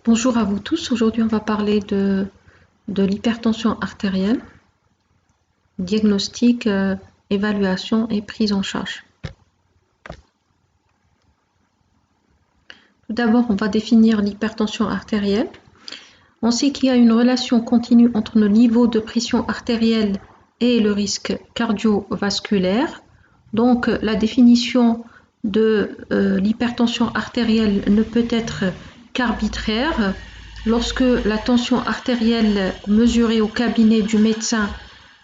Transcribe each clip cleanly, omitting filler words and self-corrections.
Bonjour à vous tous, aujourd'hui on va parler de l'hypertension artérielle, diagnostic, évaluation et prise en charge. Tout d'abord on va définir l'hypertension artérielle. On sait qu'il y a une relation continue entre le niveau de pression artérielle et le risque cardiovasculaire. Donc la définition de l'hypertension artérielle ne peut être qu'arbitraire. Lorsque la tension artérielle mesurée au cabinet du médecin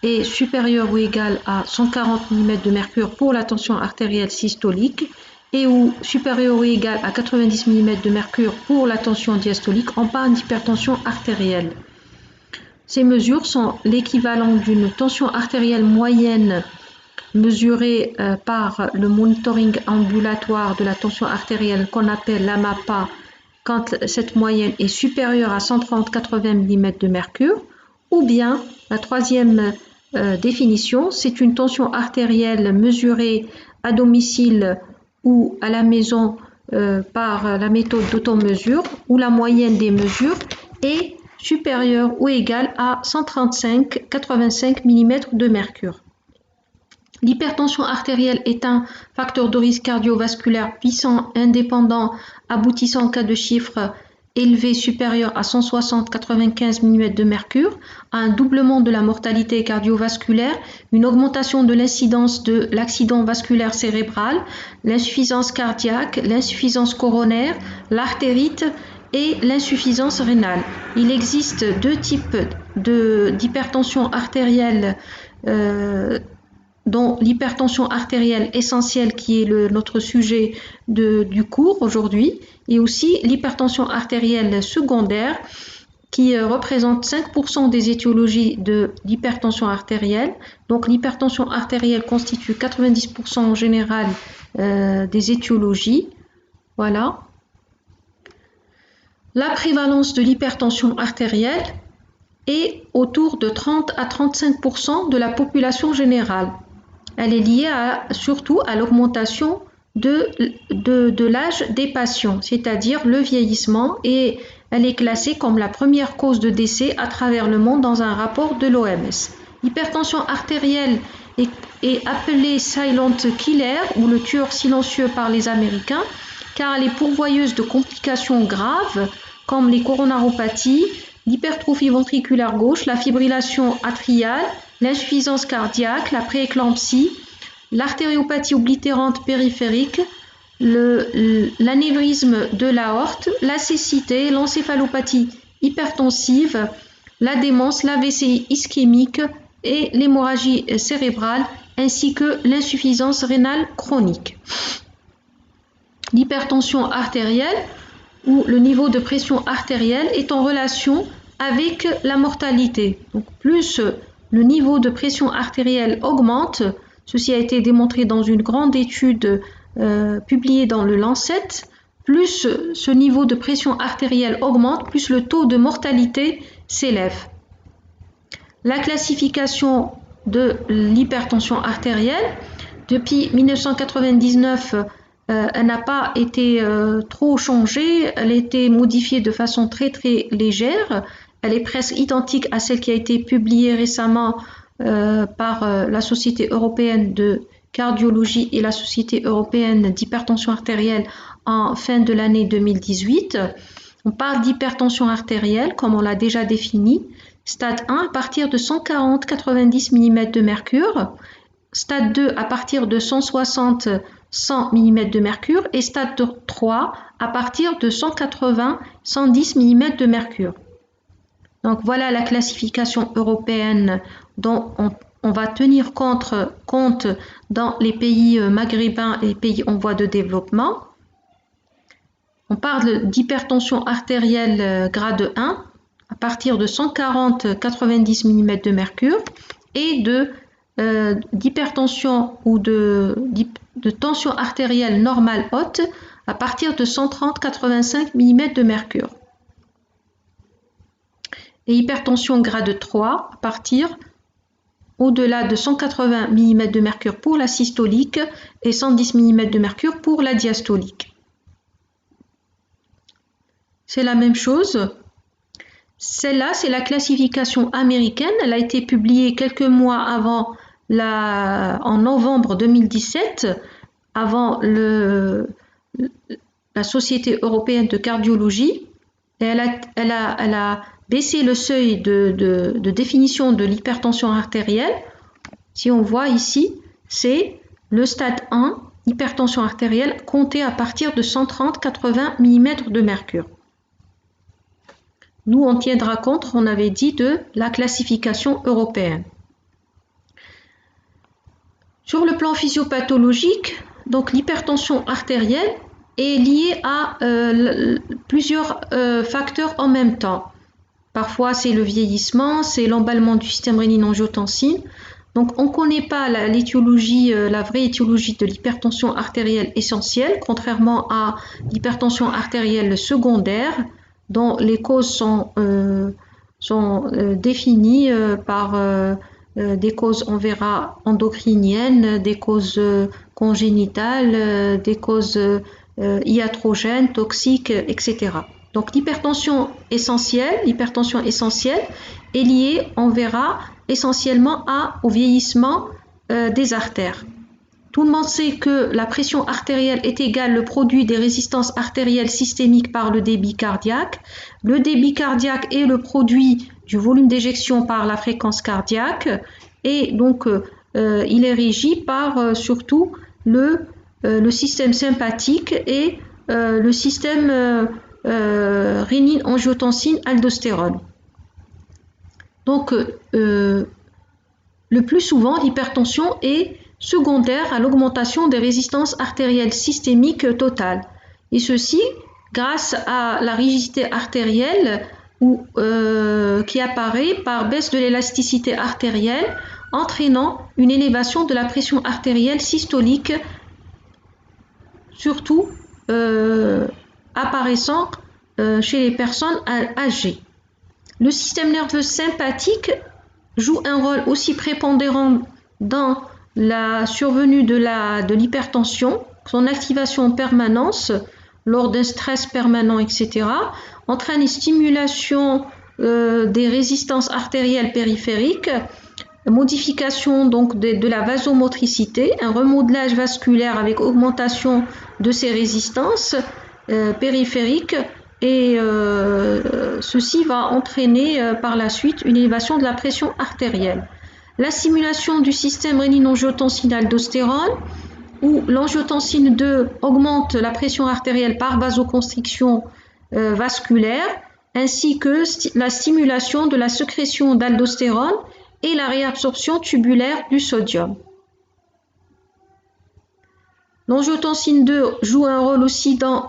est supérieure ou égale à 140 mm de mercure pour la tension artérielle systolique et ou supérieure ou égale à 90 mm de mercure pour la tension diastolique, on parle d'hypertension artérielle. Ces mesures sont l'équivalent d'une tension artérielle moyenne mesurée par le monitoring ambulatoire de la tension artérielle qu'on appelle l'AMAPA quand cette moyenne est supérieure à 130-80 mm de mercure, ou bien la troisième définition, c'est une tension artérielle mesurée à domicile ou à la maison par la méthode d'automesure, où la moyenne des mesures est supérieure ou égale à 135-85 mm de mercure. L'hypertension artérielle est un facteur de risque cardiovasculaire puissant, indépendant, aboutissant en cas de chiffre élevé supérieur à 160-95 mm de mercure, à un doublement de la mortalité cardiovasculaire, une augmentation de l'incidence de l'accident vasculaire cérébral, l'insuffisance cardiaque, l'insuffisance coronaire, l'artérite et l'insuffisance rénale. Il existe deux types d'hypertension artérielle dont l'hypertension artérielle essentielle qui est notre sujet du cours aujourd'hui, et aussi l'hypertension artérielle secondaire qui représente 5% des étiologies de l'hypertension artérielle. Donc l'hypertension artérielle constitue 90% en général des étiologies. Voilà. La prévalence de l'hypertension artérielle est autour de 30 à 35% de la population générale. Elle est liée surtout à l'augmentation de l'âge des patients, c'est-à-dire le vieillissement, et elle est classée comme la première cause de décès à travers le monde dans un rapport de l'OMS. L'hypertension artérielle est appelée silent killer ou le tueur silencieux par les Américains car elle est pourvoyeuse de complications graves comme les coronaropathies, l'hypertrophie ventriculaire gauche, la fibrillation atriale, l'insuffisance cardiaque, la prééclampsie, l'artériopathie oblitérante périphérique, l'anévrisme de l'aorte, la cécité, l'encéphalopathie hypertensive, la démence, l'AVC ischémique et l'hémorragie cérébrale, ainsi que l'insuffisance rénale chronique. L'hypertension artérielle ou le niveau de pression artérielle est en relation avec la mortalité. Donc plus le niveau de pression artérielle augmente, ceci a été démontré dans une grande étude publiée dans le Lancet, plus ce niveau de pression artérielle augmente, plus le taux de mortalité s'élève. La classification de l'hypertension artérielle, depuis 1999, elle n'a pas été trop changée, elle a été modifiée de façon très légère. Elle est presque identique à celle qui a été publiée récemment par la Société européenne de cardiologie et la Société européenne d'hypertension artérielle en fin de l'année 2018. On parle d'hypertension artérielle, comme on l'a déjà défini. Stade 1 à partir de 140-90 mm de mercure. Stade 2 à partir de 160-100 mm de mercure. Et stade 3 à partir de 180-110 mm de mercure. Donc voilà la classification européenne dont on va tenir compte dans les pays maghrébins et les pays en voie de développement. On parle d'hypertension artérielle grade 1 à partir de 140-90 mm de mercure et d'hypertension ou de tension artérielle normale haute à partir de 130-85 mm de mercure. Et hypertension grade 3 à partir au-delà de 180 mm de mercure pour la systolique et 110 mm de mercure pour la diastolique. c'est la même chose. Celle-là, c'est la classification américaine. Elle a été publiée quelques mois avant en novembre 2017, avant la Société européenne de cardiologie. Et elle a baissé le seuil de définition de l'hypertension artérielle. Si on voit ici, c'est le stade 1, hypertension artérielle, comptée à partir de 130-80 mm de mercure. Nous, on tiendra compte, on avait dit, de la classification européenne. Sur le plan physiopathologique, donc l'hypertension artérielle est liée à plusieurs facteurs en même temps. Parfois, c'est le vieillissement, c'est l'emballement du système rénine-angiotensine. Donc, on ne connaît pas l'étiologie, la vraie étiologie de l'hypertension artérielle essentielle, contrairement à l'hypertension artérielle secondaire, dont les causes sont définies par des causes, on verra, endocriniennes, des causes congénitales, des causes iatrogènes, toxiques, etc. Donc l'hypertension essentielle est liée, on verra, essentiellement au vieillissement des artères. Tout le monde sait que la pression artérielle est égale au produit des résistances artérielles systémiques par le débit cardiaque. Le débit cardiaque est le produit du volume d'éjection par la fréquence cardiaque et donc il est régi par surtout le système sympathique et le système rénine-angiotensine-aldostérone. Donc le plus souvent l'hypertension est secondaire à l'augmentation des résistances artérielles systémiques totales. Et ceci grâce à la rigidité artérielle qui apparaît par baisse de l'élasticité artérielle, entraînant une élévation de la pression artérielle systolique, surtout apparaissant chez les personnes âgées. Le système nerveux sympathique joue un rôle aussi prépondérant dans la survenue de l'hypertension, son activation en permanence lors d'un stress permanent, etc., entraîne une stimulation des résistances artérielles périphériques, modification donc de la vasomotricité, un remodelage vasculaire avec augmentation de ces résistances périphériques et ceci va entraîner par la suite une élévation de la pression artérielle. La stimulation du système rénine-angiotensine-aldostérone où l'angiotensine 2 augmente la pression artérielle par vasoconstriction vasculaire ainsi que la stimulation de la sécrétion d'aldostérone et la réabsorption tubulaire du sodium. L'angiotensine 2 joue un rôle aussi dans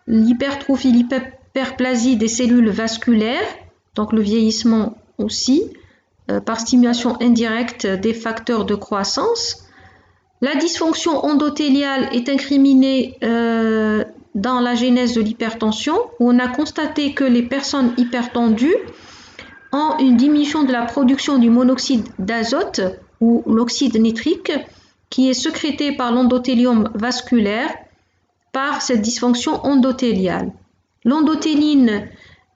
l'hypertrophie, l'hyperplasie des cellules vasculaires, donc le vieillissement aussi, par stimulation indirecte des facteurs de croissance. La dysfonction endothéliale est incriminée dans la genèse de l'hypertension, où on a constaté que les personnes hypertendues ont une diminution de la production du monoxyde d'azote ou l'oxyde nitrique qui est sécrété par l'endothélium vasculaire par cette dysfonction endothéliale. L'endothéline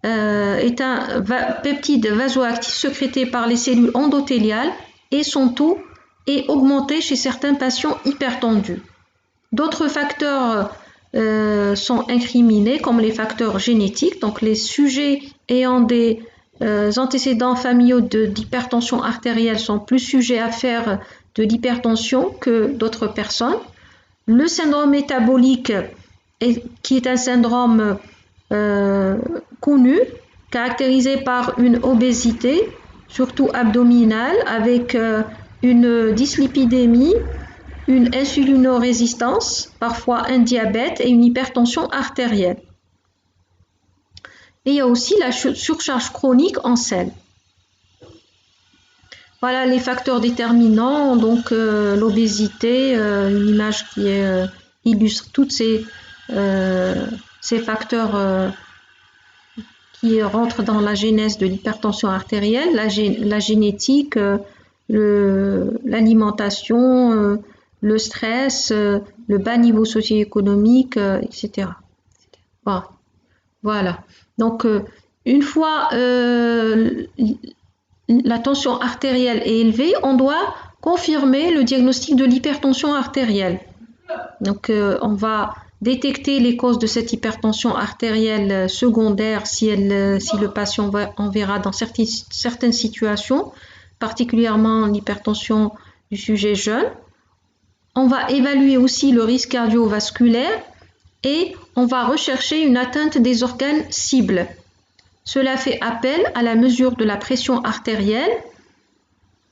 est un peptide vasoactif sécrété par les cellules endothéliales et son taux est augmenté chez certains patients hypertendus. D'autres facteurs sont incriminés comme les facteurs génétiques, donc les sujets ayant des antécédents familiaux d'hypertension artérielle sont plus sujets à faire de l'hypertension que d'autres personnes. Le syndrome métabolique qui est un syndrome connu, caractérisé par une obésité, surtout abdominale, avec une dyslipidémie, une insulinorésistance, parfois un diabète et une hypertension artérielle. Et il y a aussi la surcharge chronique en sel. Voilà les facteurs déterminants, donc l'obésité, une image qui illustre tous ces facteurs qui rentrent dans la genèse de l'hypertension artérielle, la génétique, l'alimentation, le stress, le bas niveau socio-économique, etc. Voilà. Voilà. Donc, une fois la tension artérielle est élevée, on doit confirmer le diagnostic de l'hypertension artérielle. Donc, on va détecter les causes de cette hypertension artérielle secondaire si le patient en verra dans certaines situations, particulièrement l'hypertension du sujet jeune. On va évaluer aussi le risque cardiovasculaire et on va rechercher une atteinte des organes cibles. Cela fait appel à la mesure de la pression artérielle.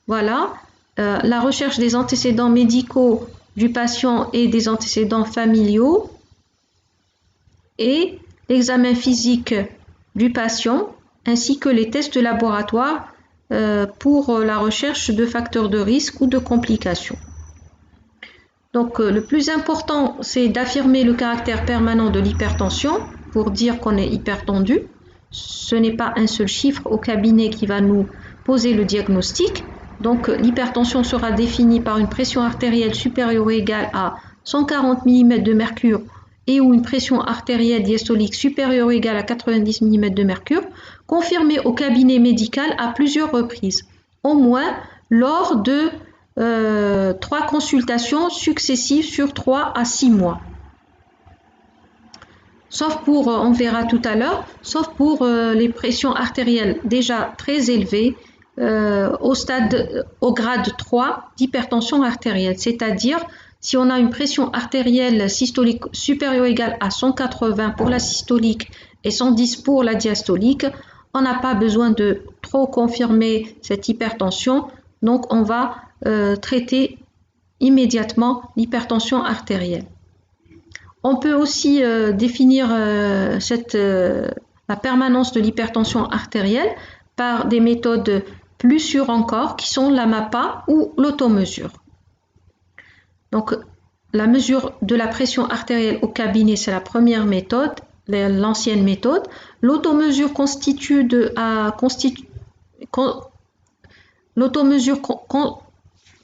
Voilà, la recherche des antécédents médicaux du patient et des antécédents familiaux et l'examen physique du patient ainsi que les tests de laboratoire pour la recherche de facteurs de risque ou de complications. Donc, le plus important, c'est d'affirmer le caractère permanent de l'hypertension pour dire qu'on est hypertendu. Ce n'est pas un seul chiffre au cabinet qui va nous poser le diagnostic. Donc, l'hypertension sera définie par une pression artérielle supérieure ou égale à 140 mm de mercure et ou une pression artérielle diastolique supérieure ou égale à 90 mm de mercure, confirmée au cabinet médical à plusieurs reprises, au moins lors de 3 consultations successives sur 3 à 6 mois. Sauf pour, on verra tout à l'heure, sauf pour les pressions artérielles déjà très élevées au grade 3 d'hypertension artérielle, c'est-à-dire si on a une pression artérielle systolique supérieure ou égale à 180 pour la systolique et 110 pour la diastolique, on n'a pas besoin de trop confirmer cette hypertension, donc on va traiter immédiatement l'hypertension artérielle. On peut aussi définir la permanence de l'hypertension artérielle par des méthodes plus sûres encore qui sont la MAPA ou l'automesure. Donc la mesure de la pression artérielle au cabinet, c'est la première méthode, l'ancienne méthode. L'automesure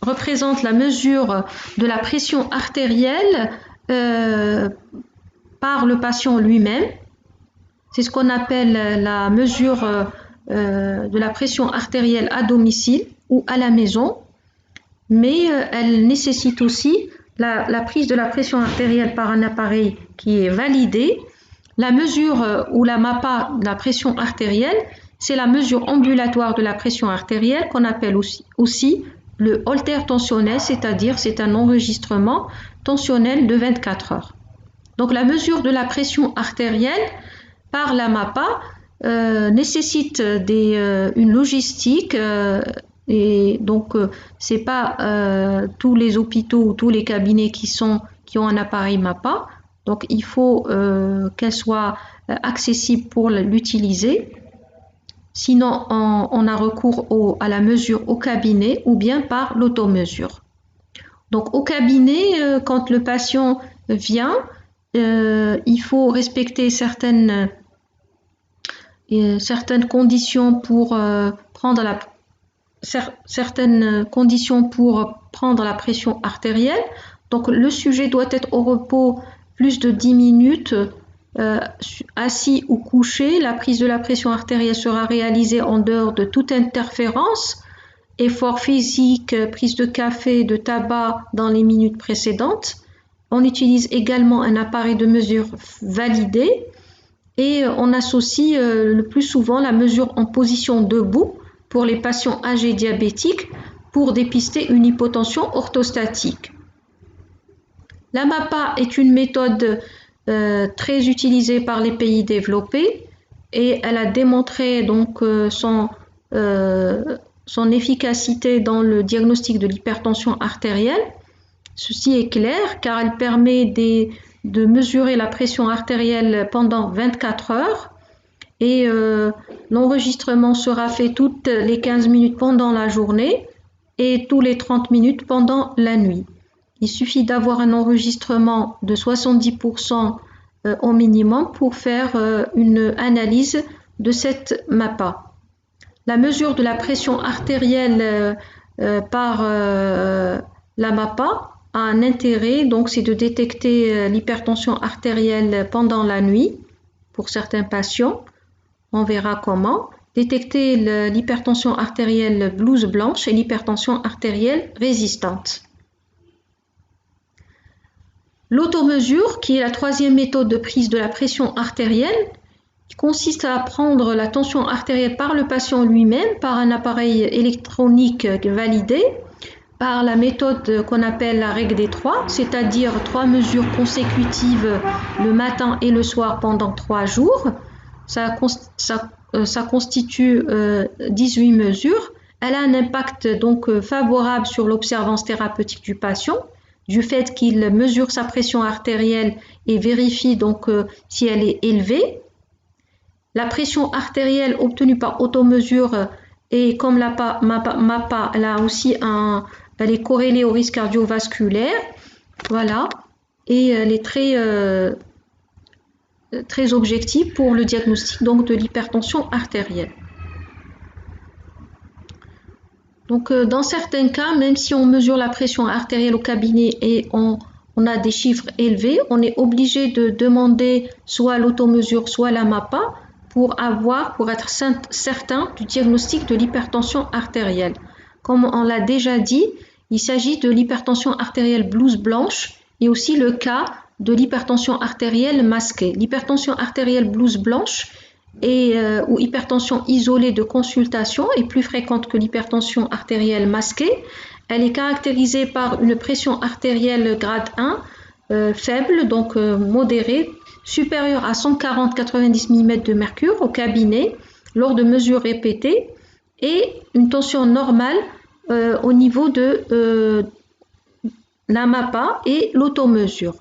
représente la mesure de la pression artérielle par le patient lui-même. C'est ce qu'on appelle la mesure de la pression artérielle à domicile ou à la maison, mais elle nécessite aussi la prise de la pression artérielle par un appareil qui est validé. La mesure ou la MAPA de la pression artérielle, c'est la mesure ambulatoire de la pression artérielle qu'on appelle aussi le holter tensionnel, c'est-à-dire c'est un enregistrement tensionnel de 24 heures. Donc la mesure de la pression artérielle par la MAPA nécessite une logistique et donc c'est pas tous les hôpitaux ou tous les cabinets qui ont un appareil MAPA. Donc il faut qu'elle soit accessible pour l'utiliser. Sinon, on a recours à la mesure au cabinet ou bien par l'automesure. Donc au cabinet, quand le patient vient, il faut respecter certaines conditions pour prendre la pression artérielle. Donc le sujet doit être au repos plus de 10 minutes, assis ou couché. La prise de la pression artérielle sera réalisée en dehors de toute interférence, effort physique, prise de café, de tabac dans les minutes précédentes. On utilise également un appareil de mesure validé et on associe le plus souvent la mesure en position debout pour les patients âgés diabétiques pour dépister une hypotension orthostatique. La MAPA est une méthode très utilisée par les pays développés et elle a démontré donc son efficacité dans le diagnostic de l'hypertension artérielle. Ceci est clair car elle permet de mesurer la pression artérielle pendant 24 heures et l'enregistrement sera fait toutes les 15 minutes pendant la journée et tous les 30 minutes pendant la nuit. Il suffit d'avoir un enregistrement de 70% au minimum pour faire une analyse de cette MAPA. La mesure de la pression artérielle par la MAPA a un intérêt, donc c'est de détecter l'hypertension artérielle pendant la nuit pour certains patients. On verra comment. Détecter l'hypertension artérielle blouse blanche et l'hypertension artérielle résistante. L'automesure, qui est la troisième méthode de prise de la pression artérielle, qui consiste à prendre la tension artérielle par le patient lui-même, par un appareil électronique validé, par la méthode qu'on appelle la règle des 3, c'est-à-dire 3 mesures consécutives le matin et le soir pendant 3 jours. Ça constitue 18 mesures. Elle a un impact donc favorable sur l'observance thérapeutique du patient, du fait qu'il mesure sa pression artérielle et vérifie donc si elle est élevée. La pression artérielle obtenue par automesure et comme la MAPA, elle est corrélée au risque cardiovasculaire. Voilà. Et elle est très objective pour le diagnostic donc, de l'hypertension artérielle. Donc, dans certains cas, même si on mesure la pression artérielle au cabinet et on a des chiffres élevés, on est obligé de demander soit l'automesure, soit la MAPA pour être certain du diagnostic de l'hypertension artérielle. Comme on l'a déjà dit, il s'agit de l'hypertension artérielle blouse blanche et aussi le cas de l'hypertension artérielle masquée. L'hypertension artérielle blouse blanche ou hypertension isolée de consultation est plus fréquente que l'hypertension artérielle masquée. Elle est caractérisée par une pression artérielle grade 1 faible, donc modérée, supérieure à 140-90 mm de mercure au cabinet lors de mesures répétées et une tension normale au niveau de la MAPA et l'automesure.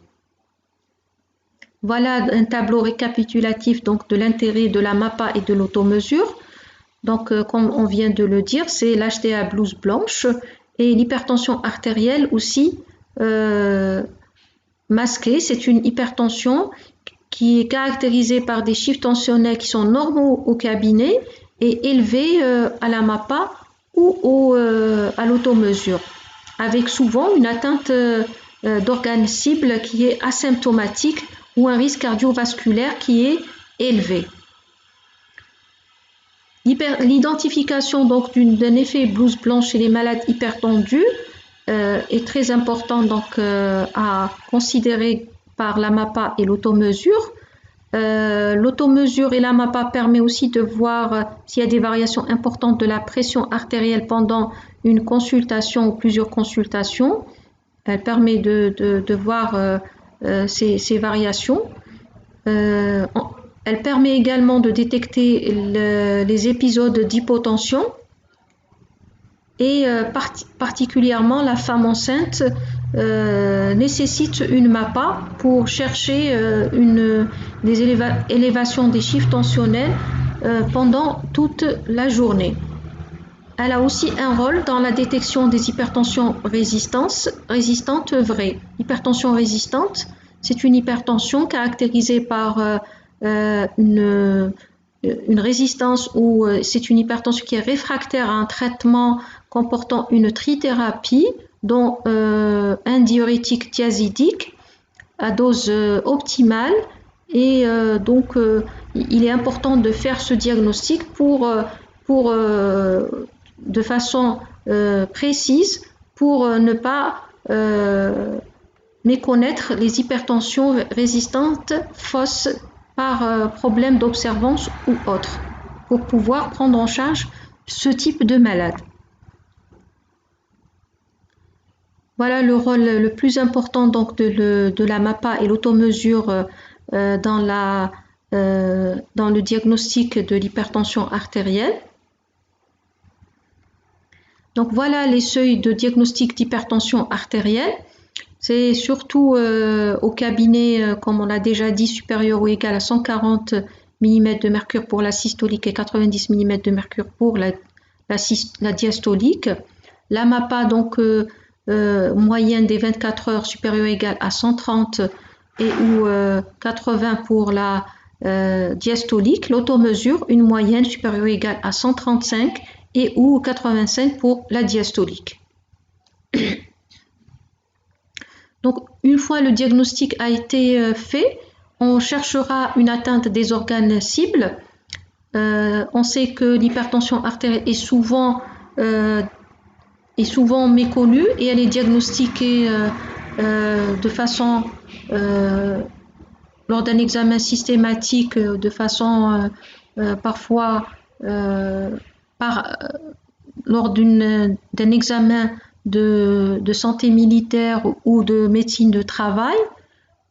Voilà un tableau récapitulatif donc, de l'intérêt de la MAPA et de l'automesure. Donc, comme on vient de le dire, c'est l'HTA blouse blanche et l'hypertension artérielle aussi masquée. C'est une hypertension qui est caractérisée par des chiffres tensionnels qui sont normaux au cabinet et élevés à la MAPA ou à l'automesure, avec souvent une atteinte d'organes cibles qui est asymptomatique ou un risque cardiovasculaire qui est élevé. L'identification donc d'un effet blouse blanche chez les malades hypertendus est très important donc à considérer par la MAPA et l'automesure. L'automesure et la MAPA permet aussi de voir s'il y a des variations importantes de la pression artérielle pendant une consultation ou plusieurs consultations. Elle permet de voir ces variations. Elle permet également de détecter les épisodes d'hypotension et particulièrement la femme enceinte nécessite une MAPA pour chercher des élévations des chiffres tensionnels pendant toute la journée. Elle a aussi un rôle dans la détection des hypertensions résistantes vraies. Hypertension résistante, c'est une hypertension caractérisée par une résistance ou c'est une hypertension qui est réfractaire à un traitement comportant une trithérapie, dont un diurétique thiazidique à dose optimale. Et donc, il est important de faire ce diagnostic de façon précise pour ne pas méconnaître les hypertensions résistantes fausses par problème d'observance ou autre, pour pouvoir prendre en charge ce type de malade. Voilà le rôle le plus important donc de la MAPA et l'automesure dans le diagnostic de l'hypertension artérielle. Donc voilà les seuils de diagnostic d'hypertension artérielle. C'est surtout au cabinet, comme on l'a déjà dit, supérieur ou égal à 140 mm de mercure pour la systolique et 90 mm de mercure pour la diastolique. La MAPA, donc moyenne des 24 heures supérieure ou égale à 130 ou 80 pour la diastolique. L'automesure, une moyenne supérieure ou égale à 135 ou 85 pour la diastolique. Donc, une fois le diagnostic a été fait, on cherchera une atteinte des organes cibles. On sait que l'hypertension artérielle est souvent méconnue et elle est diagnostiquée de façon lors d'un examen systématique, de façon parfois lors d'un examen de santé militaire ou de médecine de travail.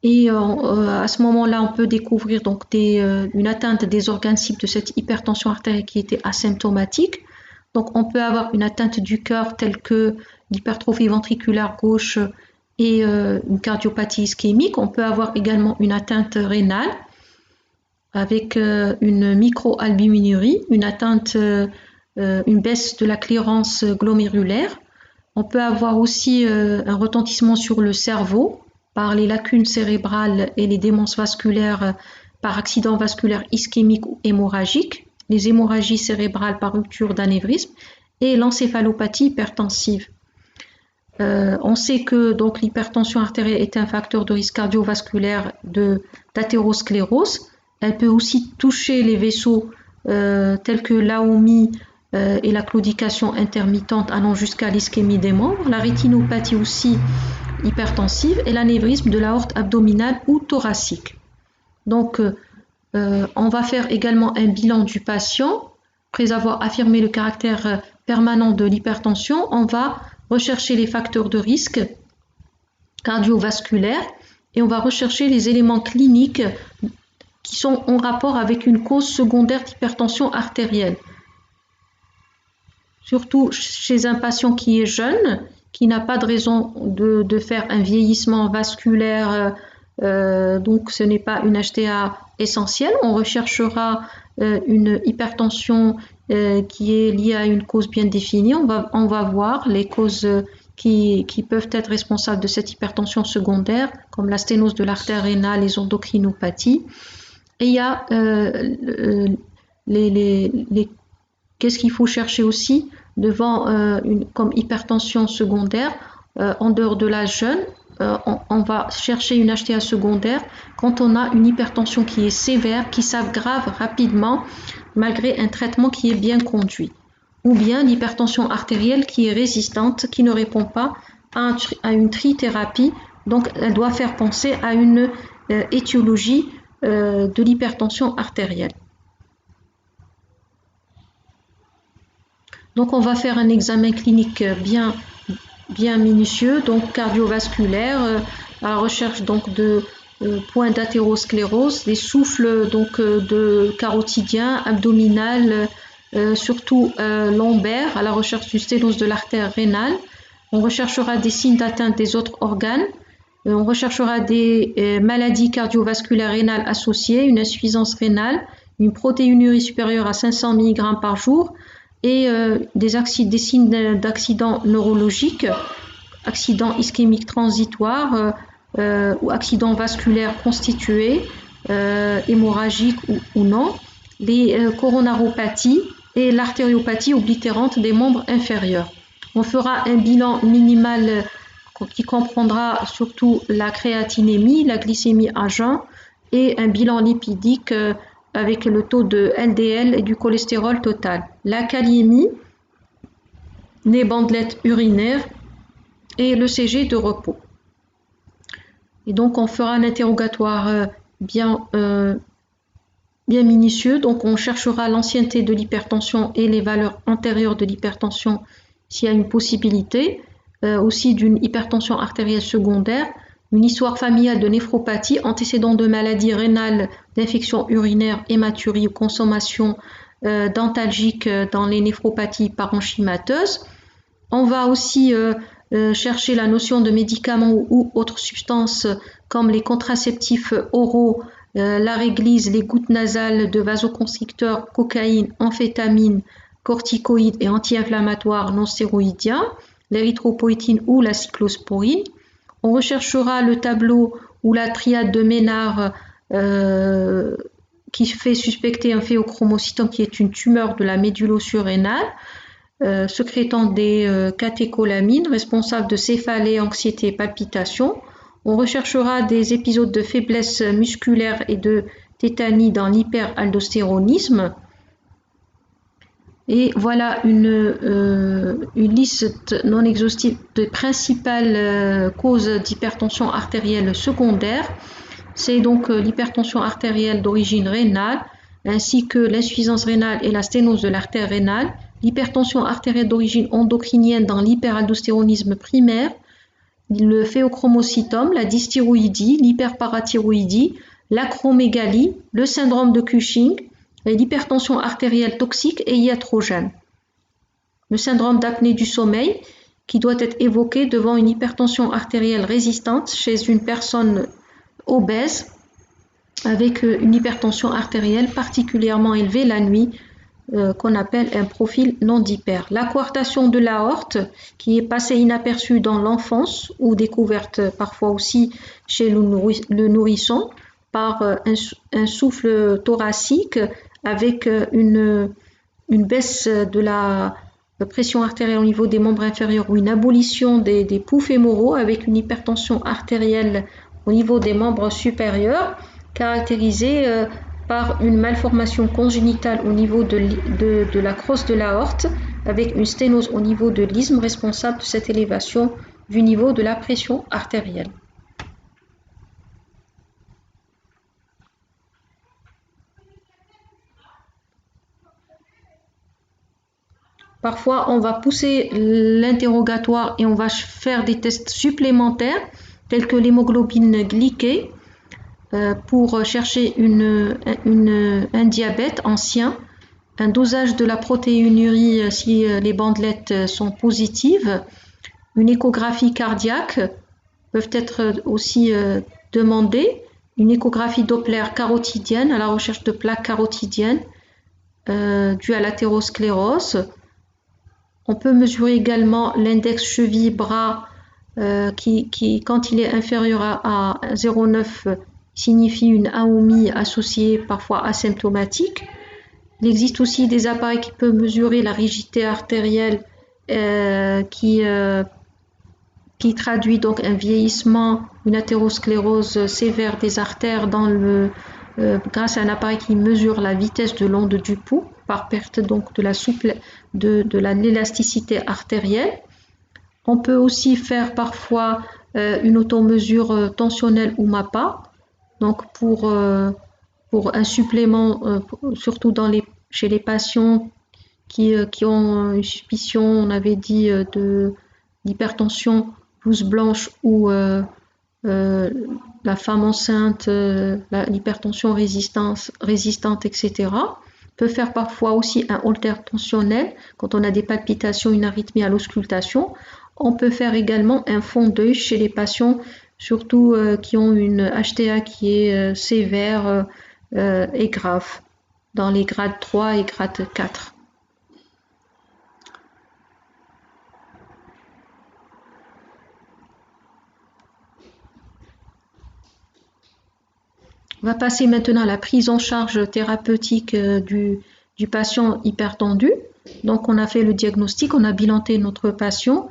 Et à ce moment-là, on peut découvrir donc une atteinte des organes cibles de cette hypertension artérielle qui était asymptomatique. Donc on peut avoir une atteinte du cœur telle que l'hypertrophie ventriculaire gauche et une cardiopathie ischémique. On peut avoir également une atteinte rénale avec une microalbuminurie, une baisse de la clearance glomérulaire. On peut avoir aussi un retentissement sur le cerveau par les lacunes cérébrales et les démences vasculaires par accident vasculaire ischémique ou hémorragique, les hémorragies cérébrales par rupture d'anévrisme et l'encéphalopathie hypertensive. On sait que donc l'hypertension artérielle est un facteur de risque cardiovasculaire d'athérosclérose. Elle peut aussi toucher les vaisseaux tels que l'aomie et la claudication intermittente allant jusqu'à l'ischémie des membres, la rétinopathie aussi hypertensive et l'anévrisme de l'aorte abdominale ou thoracique. Donc, on va faire également un bilan du patient. Après avoir affirmé le caractère permanent de l'hypertension, on va rechercher les facteurs de risque cardiovasculaires et on va rechercher les éléments cliniques qui sont en rapport avec une cause secondaire d'hypertension artérielle. Surtout chez un patient qui est jeune, qui n'a pas de raison de faire un vieillissement vasculaire, donc ce n'est pas une HTA essentielle. On recherchera une hypertension qui est liée à une cause bien définie. On va voir les causes qui peuvent être responsables de cette hypertension secondaire, comme la sténose de l'artère rénale, les endocrinopathies. Et il y a qu'est-ce qu'il faut chercher aussi devant comme hypertension secondaire en dehors de l'âge jeune. On va chercher une HTA secondaire quand on a une hypertension qui est sévère, qui s'aggrave rapidement malgré un traitement qui est bien conduit. Ou bien l'hypertension artérielle qui est résistante, qui ne répond pas à une trithérapie. Donc elle doit faire penser à une étiologie de l'hypertension artérielle. Donc on va faire un examen clinique bien minutieux, donc cardiovasculaire, à la recherche donc de points d'athérosclérose, des souffles donc de carotidien, abdominal, surtout lombaire, à la recherche du sténose de l'artère rénale. On recherchera des signes d'atteinte des autres organes. On recherchera des maladies cardiovasculaires rénales associées, une insuffisance rénale, une protéinurie supérieure à 500 mg par jour et des signes d'accident neurologique, accident ischémique transitoire ou accident vasculaire constitué, hémorragique ou non, les coronaropathies et l'artériopathie oblitérante des membres inférieurs. On fera un bilan minimal qui comprendra surtout la créatinémie, la glycémie à jeun et un bilan lipidique avec le taux de LDL et du cholestérol total, la kaliémie, les bandelettes urinaires et le CG de repos. Et donc on fera un interrogatoire bien minutieux, donc on cherchera l'ancienneté de l'hypertension et les valeurs antérieures de l'hypertension s'il y a une possibilité, aussi d'une hypertension artérielle secondaire, une histoire familiale de néphropathie, antécédent de maladies rénales, d'infections urinaires, hématurie ou consommation dentalgique dans les néphropathies parenchymateuses. On va aussi chercher la notion de médicaments ou autres substances comme les contraceptifs oraux, la réglisse, les gouttes nasales de vasoconstricteurs, cocaïne, amphétamine, corticoïdes et anti-inflammatoires non stéroïdiens, l'érythropoïétine ou la cyclosporine. On recherchera le tableau ou la triade de Ménard qui fait suspecter un phéochromocytome qui est une tumeur de la médullo surrénale, sécrétant des catécholamines responsables de céphalée, anxiété et palpitations. On recherchera des épisodes de faiblesse musculaire et de tétanie dans l'hyperaldostéronisme. Et voilà une liste non exhaustive des principales causes d'hypertension artérielle secondaire. C'est donc l'hypertension artérielle d'origine rénale, ainsi que l'insuffisance rénale et la sténose de l'artère rénale, l'hypertension artérielle d'origine endocrinienne dans l'hyperaldostéronisme primaire, le phéochromocytome, la dysthyroïdie, l'hyperparathyroïdie, l'acromégalie, le syndrome de Cushing, et l'hypertension artérielle toxique et iatrogène. Le syndrome d'apnée du sommeil qui doit être évoqué devant une hypertension artérielle résistante chez une personne obèse avec une hypertension artérielle particulièrement élevée la nuit qu'on appelle un profil non d'hyper. La coartation de l'aorte qui est passée inaperçue dans l'enfance ou découverte parfois aussi chez le nourrisson par un souffle thoracique avec une baisse de la pression artérielle au niveau des membres inférieurs ou une abolition des poux fémoraux avec une hypertension artérielle au niveau des membres supérieurs caractérisée par une malformation congénitale au niveau de la crosse de l'aorte avec une sténose au niveau de l'isthme responsable de cette élévation du niveau de la pression artérielle. Parfois, on va pousser l'interrogatoire et on va faire des tests supplémentaires tels que l'hémoglobine glyquée pour chercher un diabète ancien, un dosage de la protéinurie si les bandelettes sont positives, une échographie cardiaque peuvent être aussi demandées, une échographie Doppler carotidienne à la recherche de plaques carotidiennes dues à l'athérosclérose. On peut mesurer également l'index cheville-bras qui, quand il est inférieur à 0,9, signifie une aomie associée parfois asymptomatique. Il existe aussi des appareils qui peuvent mesurer la rigidité artérielle qui traduit donc un vieillissement, une athérosclérose sévère des artères grâce à un appareil qui mesure la vitesse de l'onde du pouls par perte donc de l'élasticité artérielle. On peut aussi faire parfois une automesure tensionnelle ou MAPA, donc pour un supplément, surtout chez les patients qui ont une suspicion, on avait dit, de l'hypertension blouse blanche ou la femme enceinte, l'hypertension résistante, etc. Peut faire parfois aussi un holter tensionnel quand on a des palpitations, une arythmie à l'auscultation. On peut faire également un fond d'œil chez les patients, surtout qui ont une HTA qui est sévère et grave, dans les grades 3 et grade 4. On va passer maintenant à la prise en charge thérapeutique du patient hypertendu. Donc, on a fait le diagnostic, on a bilanté notre patient.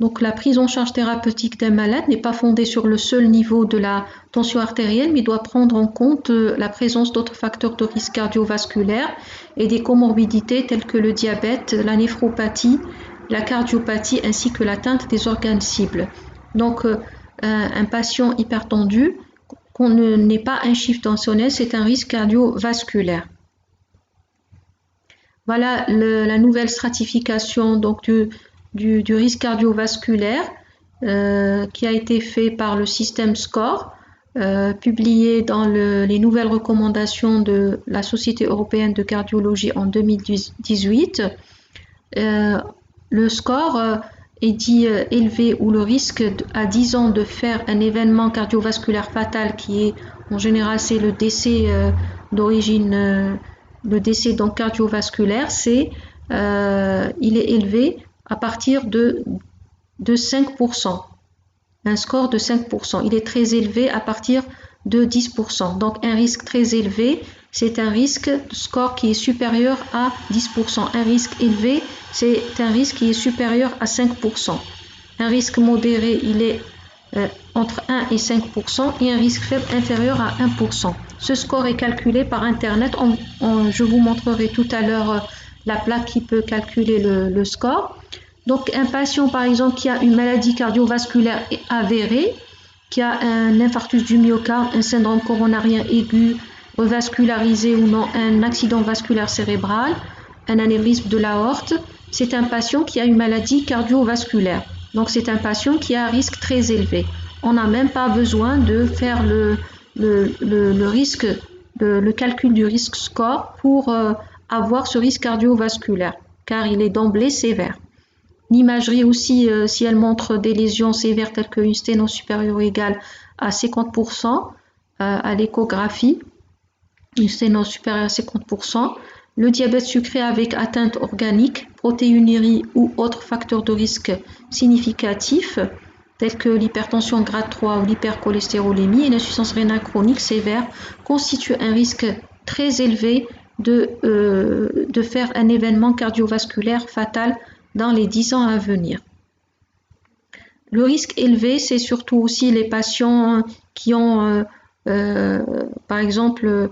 Donc, la prise en charge thérapeutique d'un malade n'est pas fondée sur le seul niveau de la tension artérielle, mais doit prendre en compte la présence d'autres facteurs de risque cardiovasculaire et des comorbidités telles que le diabète, la néphropathie, la cardiopathie ainsi que l'atteinte des organes cibles. Donc, un patient hypertendu n'est pas un chiffre tensionnel, c'est un risque cardiovasculaire. Voilà la nouvelle stratification donc, du risque cardiovasculaire qui a été fait par le système SCORE, publié dans les nouvelles recommandations de la Société européenne de cardiologie en 2018. Le SCORE est dit élevé où le risque à 10 ans de faire un événement cardiovasculaire fatal qui est en général c'est le décès d'origine le décès donc cardiovasculaire il est élevé à partir de 5%, un score de 5%. Il est très élevé à partir de 10%. Donc un risque très élevé, c'est un risque de score qui est supérieur à 10%. Un risque élevé, c'est un risque qui est supérieur à 5%. Un risque modéré, il est entre 1 et 5% et un risque faible inférieur à 1%. Ce score est calculé par Internet. Je vous montrerai tout à l'heure la plaque qui peut calculer le score. Donc un patient par exemple qui a une maladie cardiovasculaire avérée, qui a un infarctus du myocarde, un syndrome coronarien aigu, revascularisé ou non, un accident vasculaire cérébral, un anévrisme de l'aorte, c'est un patient qui a une maladie cardiovasculaire. Donc c'est un patient qui a un risque très élevé. On n'a même pas besoin de faire le calcul du risque score pour avoir ce risque cardiovasculaire, car il est d'emblée sévère. L'imagerie aussi, si elle montre des lésions sévères telles qu'une sténose supérieure ou égale à 50% à l'échographie, une sténose supérieure à 50%, le diabète sucré avec atteinte organique, protéinurie ou autres facteurs de risque significatifs, tels que l'hypertension grade 3 ou l'hypercholestérolémie et l'insuffisance rénale chronique sévère, constituent un risque très élevé de faire un événement cardiovasculaire fatal dans les 10 ans à venir. Le risque élevé, c'est surtout aussi les patients qui ont, par exemple,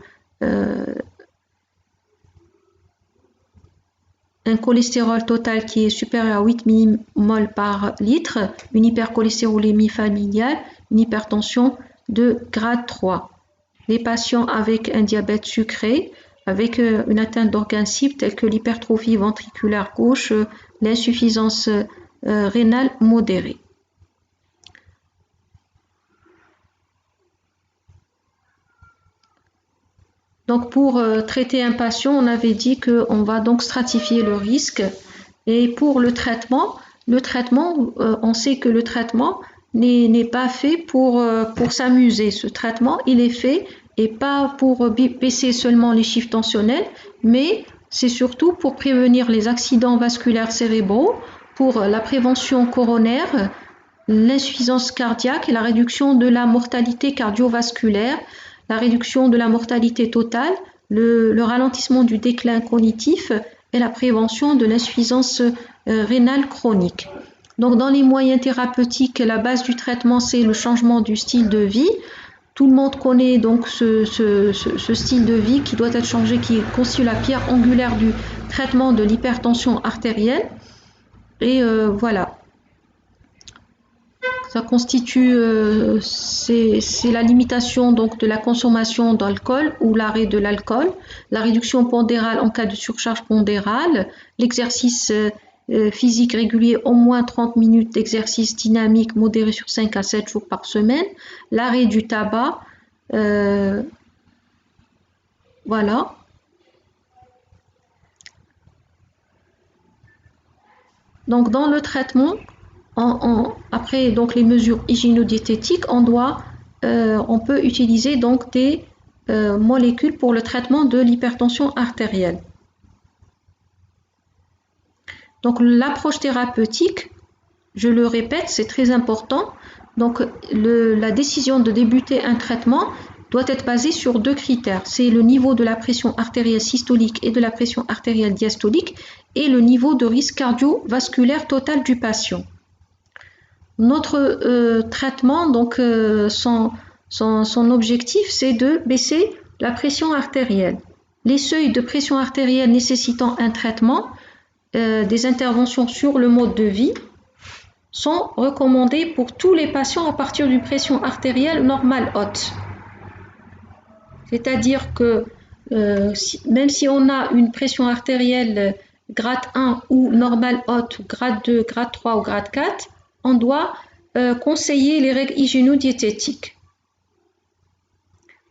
un cholestérol total qui est supérieur à 8 mmol par litre, une hypercholestérolémie familiale, une hypertension de grade 3. Les patients avec un diabète sucré, avec une atteinte d'organes cibles tels que l'hypertrophie ventriculaire gauche, l'insuffisance rénale modérée. Donc pour traiter un patient, on avait dit qu'on va donc stratifier le risque. Et pour le traitement, on sait que le traitement n'est pas fait pour s'amuser. Ce traitement, il est fait et pas pour baisser seulement les chiffres tensionnels, mais c'est surtout pour prévenir les accidents vasculaires cérébraux, pour la prévention coronaire, l'insuffisance cardiaque et la réduction de la mortalité cardiovasculaire, la réduction de la mortalité totale, le ralentissement du déclin cognitif et la prévention de l'insuffisance rénale chronique. Donc dans les moyens thérapeutiques, la base du traitement, c'est le changement du style de vie. Tout le monde connaît donc ce style de vie qui doit être changé, qui constitue la pierre angulaire du traitement de l'hypertension artérielle. Et voilà. Ça constitue, c'est la limitation donc de la consommation d'alcool ou l'arrêt de l'alcool, la réduction pondérale en cas de surcharge pondérale, l'exercice physique régulier, au moins 30 minutes d'exercice dynamique modéré sur 5 à 7 jours par semaine, l'arrêt du tabac, voilà. Donc dans le traitement, après donc les mesures hygiéno-diététiques, on peut utiliser donc des molécules pour le traitement de l'hypertension artérielle. Donc l'approche thérapeutique, je le répète, c'est très important. Donc la décision de débuter un traitement doit être basée sur deux critères. C'est le niveau de la pression artérielle systolique et de la pression artérielle diastolique et le niveau de risque cardiovasculaire total du patient. Notre traitement, donc son objectif, c'est de baisser la pression artérielle. Les seuils de pression artérielle nécessitant un traitement, des interventions sur le mode de vie, sont recommandés pour tous les patients à partir d'une pression artérielle normale haute. C'est-à-dire que même si on a une pression artérielle grade 1 ou normale haute, grade 2, grade 3 ou grade 4, on doit conseiller les règles hygiéno-diététiques.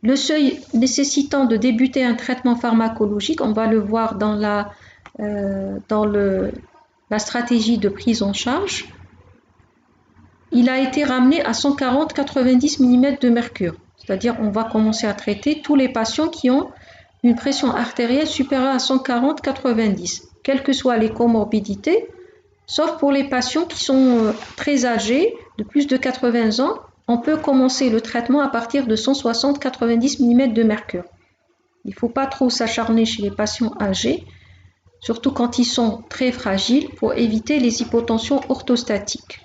Le seuil nécessitant de débuter un traitement pharmacologique, on va le voir dans la stratégie de prise en charge, il a été ramené à 140-90 mm de mercure. C'est-à-dire on va commencer à traiter tous les patients qui ont une pression artérielle supérieure à 140-90, quelles que soient les comorbidités, sauf pour les patients qui sont très âgés, de plus de 80 ans, on peut commencer le traitement à partir de 160-90 mm de mercure. Il ne faut pas trop s'acharner chez les patients âgés, surtout quand ils sont très fragiles, pour éviter les hypotensions orthostatiques.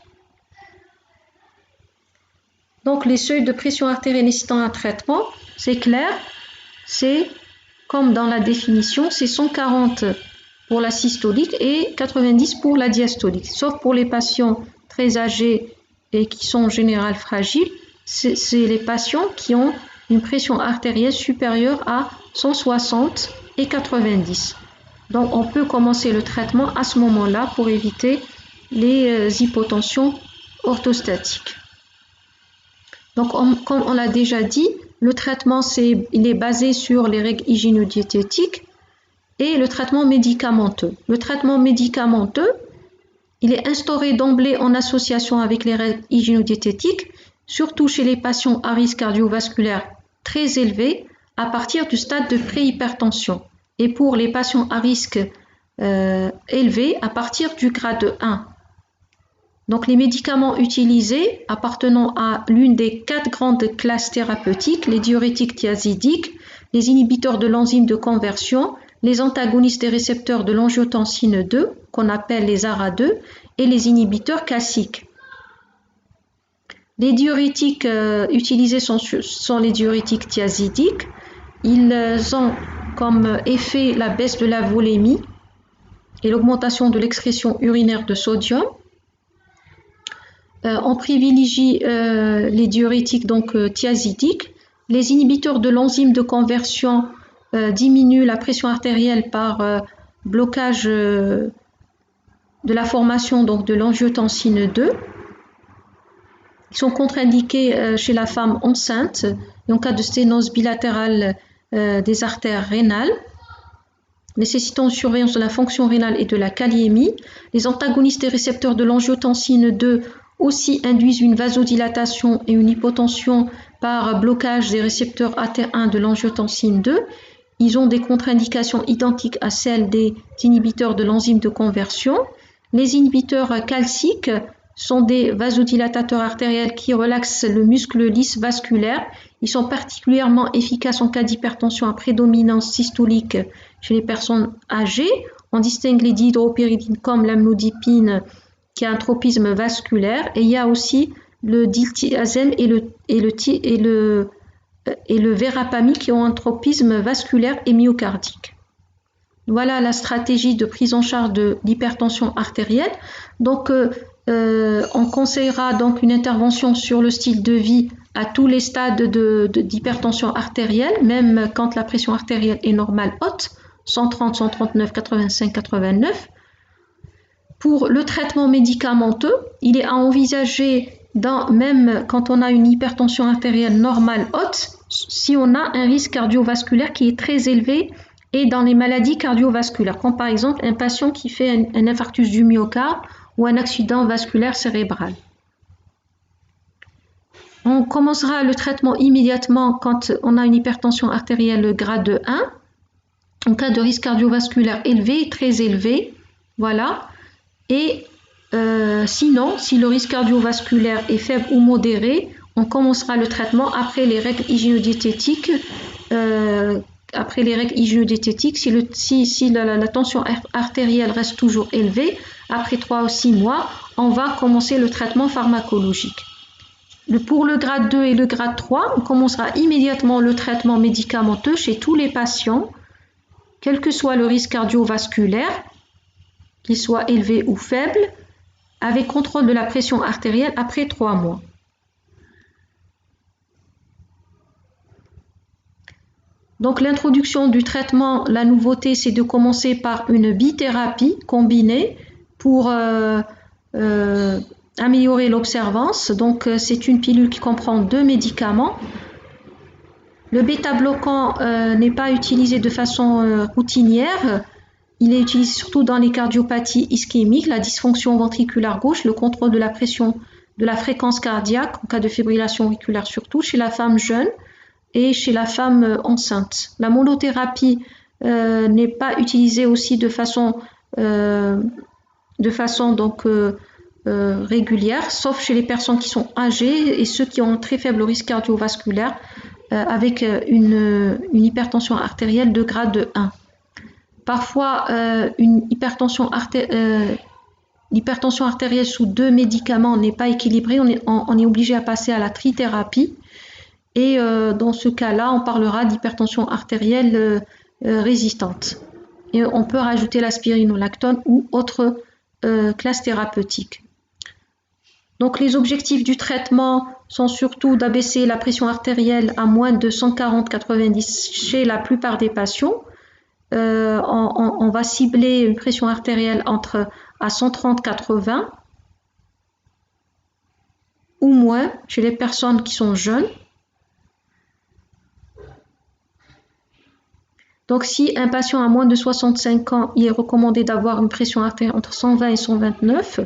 Donc les seuils de pression artérielle nécessitant un traitement, c'est clair, c'est comme dans la définition, c'est 140 pour la systolique et 90 pour la diastolique. Sauf pour les patients très âgés et qui sont en général fragiles, c'est les patients qui ont une pression artérielle supérieure à 160 et 90. Donc on peut commencer le traitement à ce moment-là pour éviter les hypotensions orthostatiques. Donc comme on l'a déjà dit, le traitement il est basé sur les règles hygiéno-diététiques et le traitement médicamenteux. Le traitement médicamenteux, il est instauré d'emblée en association avec les règles hygiéno-diététiques, surtout chez les patients à risque cardiovasculaire très élevé à partir du stade de préhypertension et pour les patients à risque élevé à partir du grade 1. Donc les médicaments utilisés appartenant à l'une des 4 grandes classes thérapeutiques, les diurétiques thiazidiques, les inhibiteurs de l'enzyme de conversion, les antagonistes des récepteurs de l'angiotensine 2, qu'on appelle les ARA2, et les inhibiteurs calciques. Les diurétiques utilisés sont les diurétiques thiazidiques. Ils ont comme effet la baisse de la volémie et l'augmentation de l'excrétion urinaire de sodium. On privilégie les diurétiques thiazidiques. Les inhibiteurs de l'enzyme de conversion diminuent la pression artérielle par blocage de la formation de l'angiotensine 2. Ils sont contre-indiqués chez la femme enceinte et en cas de sténose bilatérale des artères rénales, nécessitant une surveillance de la fonction rénale et de la kaliémie. Les antagonistes des récepteurs de l'angiotensine 2 aussi induisent une vasodilatation et une hypotension par blocage des récepteurs AT1 de l'angiotensine 2. Ils ont des contre-indications identiques à celles des inhibiteurs de l'enzyme de conversion. Les inhibiteurs calciques sont des vasodilatateurs artériels qui relaxent le muscle lisse vasculaire. Ils sont particulièrement efficaces en cas d'hypertension à prédominance systolique chez les personnes âgées. On distingue les dihydropyridines comme l'amlodipine qui a un tropisme vasculaire, et il y a aussi le diltiazem et le verapamil qui ont un tropisme vasculaire et myocardique. Voilà la stratégie de prise en charge de l'hypertension artérielle. Donc, on conseillera donc une intervention sur le style de vie à tous les stades d'hypertension artérielle, même quand la pression artérielle est normale haute, 130, 139, 85, 89. Pour le traitement médicamenteux, il est à envisager, même quand on a une hypertension artérielle normale haute, si on a un risque cardiovasculaire qui est très élevé et dans les maladies cardiovasculaires, comme par exemple un patient qui fait un infarctus du myocarde ou un accident vasculaire cérébral. On commencera le traitement immédiatement quand on a une hypertension artérielle grade 1, en cas de risque cardiovasculaire élevé, très élevé, voilà. Et sinon, si le risque cardiovasculaire est faible ou modéré, on commencera le traitement après les règles hygiéno-diététiques. Si la tension artérielle reste toujours élevée, après 3 ou 6 mois, on va commencer le traitement pharmacologique. Pour le grade 2 et le grade 3, on commencera immédiatement le traitement médicamenteux chez tous les patients, quel que soit le risque cardiovasculaire, qu'il soit élevé ou faible, avec contrôle de la pression artérielle après 3 mois. Donc l'introduction du traitement, la nouveauté, c'est de commencer par une bithérapie combinée pour améliorer l'observance. Donc c'est une pilule qui comprend 2 médicaments. Le bêta-bloquant n'est pas utilisé de façon routinière. Il est utilisé surtout dans les cardiopathies ischémiques, la dysfonction ventriculaire gauche, le contrôle de la pression de la fréquence cardiaque en cas de fibrillation auriculaire, surtout chez la femme jeune et chez la femme enceinte. La monothérapie n'est pas utilisée aussi de façon régulière, sauf chez les personnes qui sont âgées et ceux qui ont un très faible risque cardiovasculaire avec une hypertension artérielle de grade 1. Parfois, une hypertension l'hypertension artérielle sous 2 médicaments n'est pas équilibrée, on est obligé à passer à la trithérapie. Et dans ce cas-là, on parlera d'hypertension artérielle résistante. Et on peut rajouter la spironolactone ou autre classe thérapeutique. Donc les objectifs du traitement sont surtout d'abaisser la pression artérielle à moins de 140/90 chez la plupart des patients. On va cibler une pression artérielle à 130/80 ou moins chez les personnes qui sont jeunes. Donc si un patient a moins de 65 ans, il est recommandé d'avoir une pression artérielle entre 120 et 129.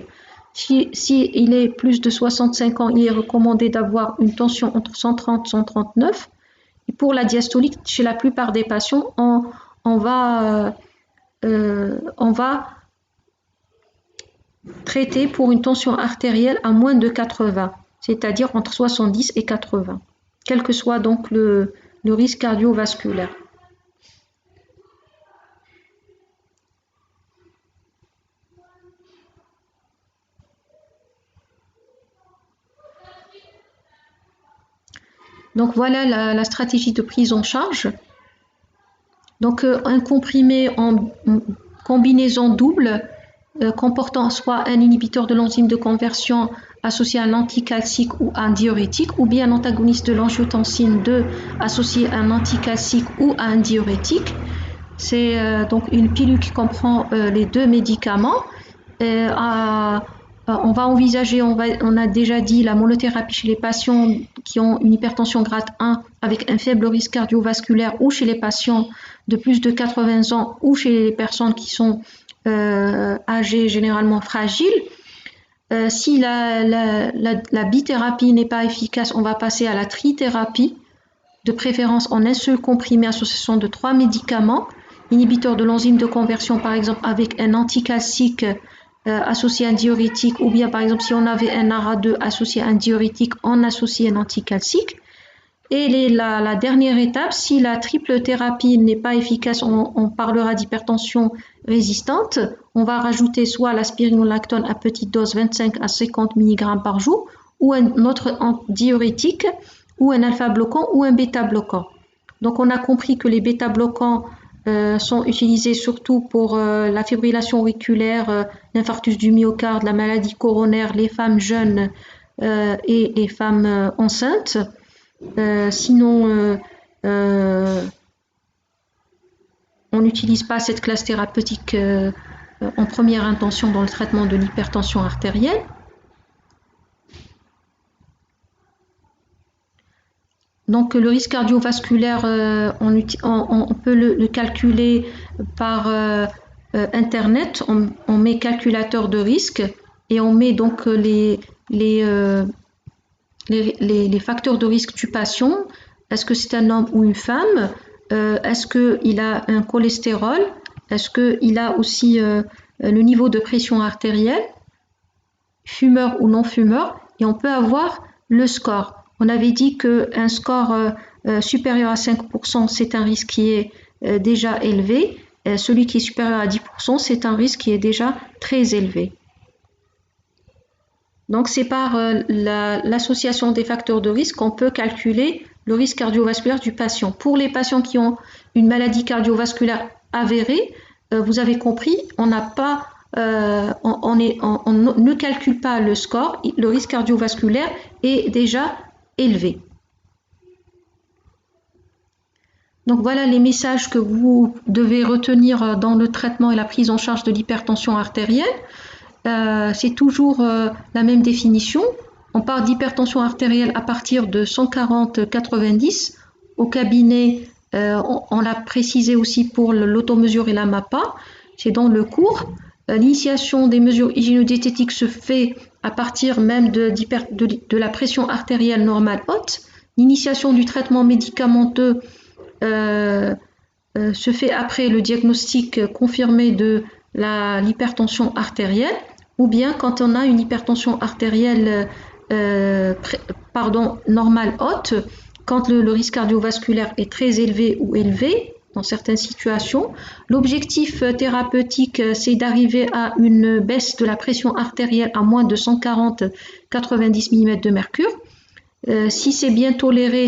Si il est plus de 65 ans, il est recommandé d'avoir une tension entre 130 et 139. Et pour la diastolique, chez la plupart des patients, on va traiter pour une tension artérielle à moins de 80, c'est-à-dire entre 70 et 80, quel que soit donc le risque cardiovasculaire. Donc voilà la stratégie de prise en charge. Donc un comprimé en combinaison double comportant soit un inhibiteur de l'enzyme de conversion associé à un anticalcique ou un diurétique, ou bien un antagoniste de l'angiotensine 2 associé à un anticalcique ou à un diurétique. C'est donc une pilule qui comprend les 2 médicaments. On va envisager, on a déjà dit, la monothérapie chez les patients qui ont une hypertension grade 1 avec un faible risque cardiovasculaire, ou chez les patients de plus de 80 ans, ou chez les personnes qui sont âgées, généralement fragiles. Si la bithérapie n'est pas efficace, on va passer à la trithérapie, de préférence en un seul comprimé association de 3 médicaments, inhibiteur de l'enzyme de conversion par exemple avec un anticalcique associé à un diurétique, ou bien par exemple si on avait un ARA2 associé à un diurétique, on associe un anticalcique. Et la dernière étape, si la triple thérapie n'est pas efficace, on parlera d'hypertension résistante. On va rajouter soit la spironolactone à petite dose 25 à 50 mg par jour, ou un autre diurétique, ou un alpha-bloquant ou un bêta-bloquant. Donc on a compris que les bêta-bloquants sont utilisés surtout pour la fibrillation auriculaire, l'infarctus du myocarde, la maladie coronaire, les femmes jeunes et les femmes enceintes. Sinon, on n'utilise pas cette classe thérapeutique en première intention dans le traitement de l'hypertension artérielle. Donc le risque cardiovasculaire, on peut le calculer par Internet. On met calculateur de risque et on met donc les facteurs de risque du patient. Est-ce que c'est un homme ou une femme? Est-ce qu'il a un cholestérol? Est-ce qu'il a aussi le niveau de pression artérielle? Fumeur ou non fumeur? Et on peut avoir le score. On avait dit qu'un score supérieur à 5%, c'est un risque qui est déjà élevé. Celui qui est supérieur à 10%, c'est un risque qui est déjà très élevé. Donc c'est par l'association des facteurs de risque qu'on peut calculer le risque cardiovasculaire du patient. Pour les patients qui ont une maladie cardiovasculaire avérée, vous avez compris, on ne calcule pas le score, le risque cardiovasculaire est déjà élevé. Donc voilà les messages que vous devez retenir dans le traitement et la prise en charge de l'hypertension artérielle. C'est toujours la même définition. On parle d'hypertension artérielle à partir de 140/90. Au cabinet, on l'a précisé aussi pour l'automesure et la MAPA. C'est dans le cours. L'initiation des mesures hygiéno-diététiques se fait à partir même de la pression artérielle normale haute. L'initiation du traitement médicamenteux se fait après le diagnostic confirmé de l'hypertension artérielle, ou bien quand on a une hypertension artérielle normale haute, quand le risque cardiovasculaire est très élevé ou élevé, dans certaines situations. L'objectif thérapeutique, c'est d'arriver à une baisse de la pression artérielle à moins de 140-90 mm de mercure. Si c'est bien toléré,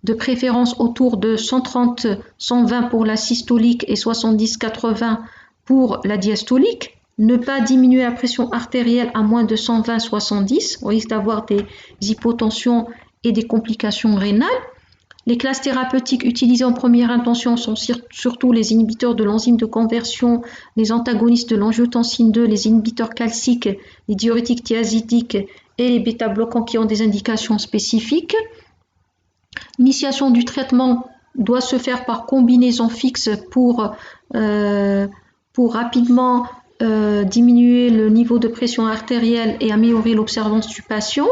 de préférence autour de 130-120 pour la systolique et 70-80 pour la diastolique. Ne pas diminuer la pression artérielle à moins de 120-70, on risque d'avoir des hypotensions et des complications rénales. Les classes thérapeutiques utilisées en première intention sont surtout les inhibiteurs de l'enzyme de conversion, les antagonistes de l'angiotensine 2, les inhibiteurs calciques, les diurétiques thiazidiques et les bêta-bloquants qui ont des indications spécifiques. L'initiation du traitement doit se faire par combinaison fixe pour rapidement diminuer le niveau de pression artérielle et améliorer l'observance du patient.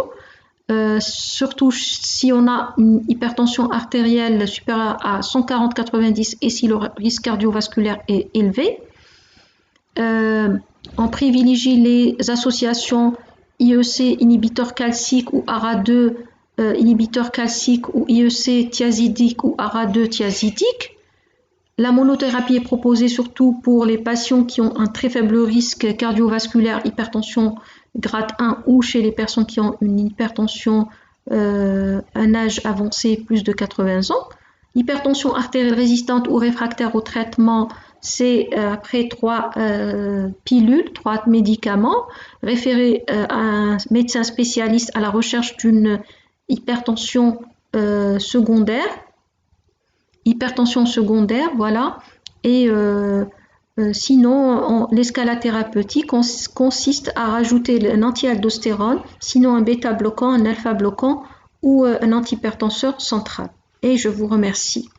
Surtout si on a une hypertension artérielle supérieure à 140-90 et si le risque cardiovasculaire est élevé. On privilégie les associations IEC inhibiteur calcique ou ARA2 inhibiteur calcique ou IEC thiazidique ou ARA2 thiazidique. La monothérapie est proposée surtout pour les patients qui ont un très faible risque cardiovasculaire, hypertension grade 1 ou chez les personnes qui ont une hypertension un âge avancé, plus de 80 ans. Hypertension artérielle résistante ou réfractaire au traitement, c'est après 3 pilules, 3 médicaments, référer à un médecin spécialiste à la recherche d'une hypertension secondaire. Hypertension secondaire, voilà. Et sinon, l'escalade thérapeutique consiste à rajouter un anti-aldostérone, sinon un bêta-bloquant, un alpha-bloquant ou un antihypertenseur central. Et je vous remercie.